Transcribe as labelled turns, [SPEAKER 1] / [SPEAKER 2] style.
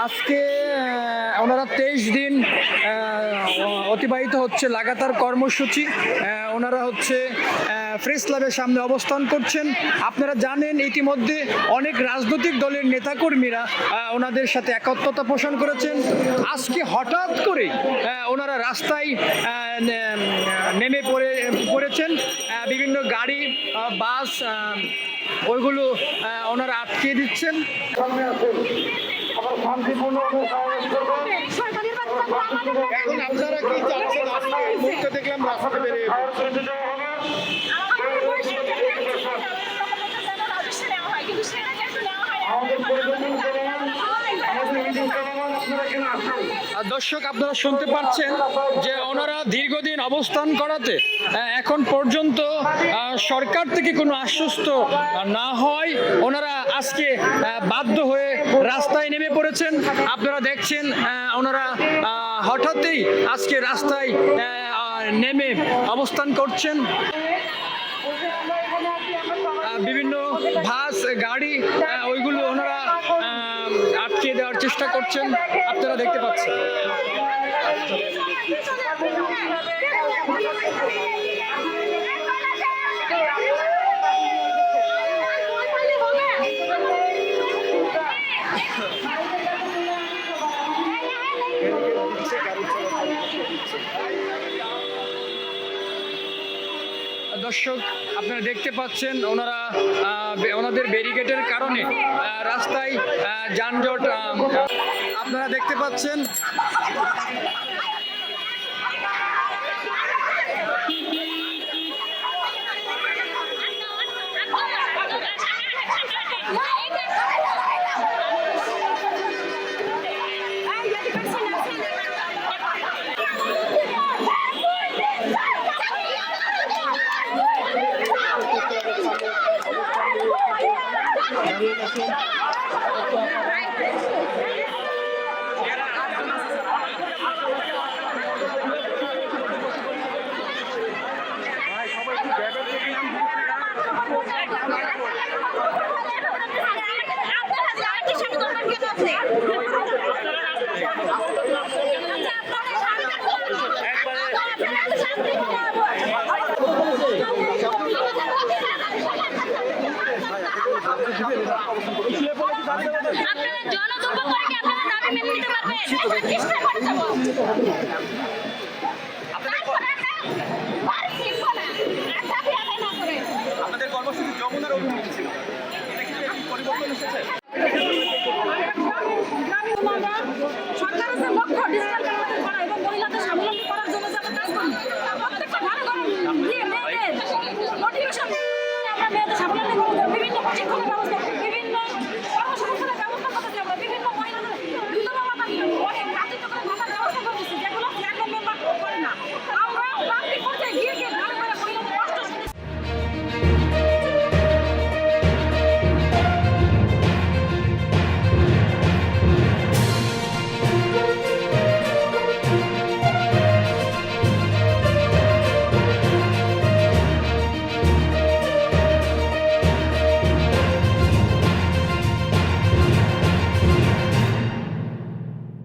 [SPEAKER 1] আজকে ওনারা 23 দিন অতিবাহিত হচ্ছে লাগাতার কর্মসূচি। ওনারা হচ্ছে প্রেস ক্লাবের সামনে অবস্থান করছেন। আপনারা জানেন ইতিমধ্যে অনেক রাজনৈতিক দলের নেতাকর্মীরা ওনাদের সাথে একত্রতা পোষণ করেছেন। আজকে হঠাৎ করে ওনারা রাস্তায় নেমে পড়েছেন। বিভিন্ন গাড়ি বাস ওইগুলো ওনারা আটকে দিচ্ছেন।
[SPEAKER 2] এখন আপনারা কি চাচ্ছেন? আজকে এই মুহূর্তে দেখলাম রাস্তাতে বেরিয়ে
[SPEAKER 1] দর্শক, আপনারা শুনতে পাচ্ছেন যে ওনারা দীর্ঘদিন অবস্থান করাতে এখন পর্যন্ত সরকার থেকে কোনো আশ্বস্ত না হয় ওনারা আজকে বাধ্য হয়ে রাস্তায় নেমে পড়েছেন। আপনারা দেখছেন ওনারা হঠাৎই আজকে রাস্তায় নেমে অবস্থান করছেন। বিভিন্ন বাস গাড়ি ওইগুলো ওনারা আটকে দেওয়ার চেষ্টা করছেন, আপনারা দেখতে পাচ্ছেন। দর্শক, আপনারা দেখতে পাচ্ছেন ওনারা ওনাদের ব্যারিকেডের কারণে রাস্তায় যানজট আপনারা দেখতে পাচ্ছেন।
[SPEAKER 2] আপনাদের কর্মসূচি যমুনার অভিমুখী ছিল, এটা কি পরিবর্তন এসেছে?